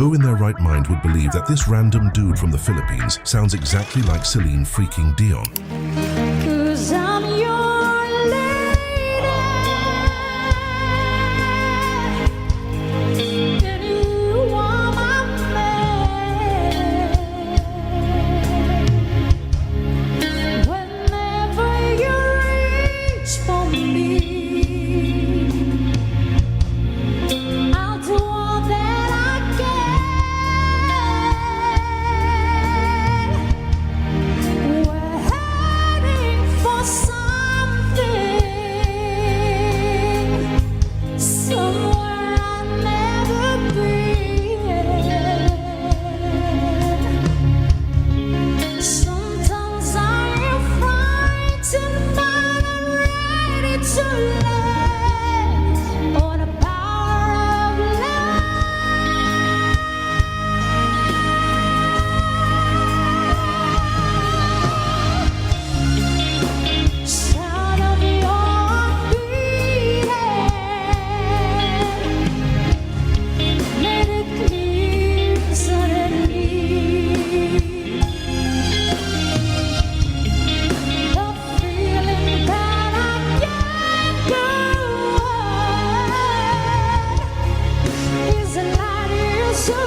Who in their right mind would believe that this random dude from the Philippines sounds exactly like Celine freaking Dion? 'Cause I'm your lady, and you are my man. Whenever you reach for me, I'll do all that I can. We're heading for something, somewhere I've never been. Sometimes I am frightened, but I'm ready to let on the power of love. Sound of your beating, made it clear suddenly. The feeling that I can't go on is a light you so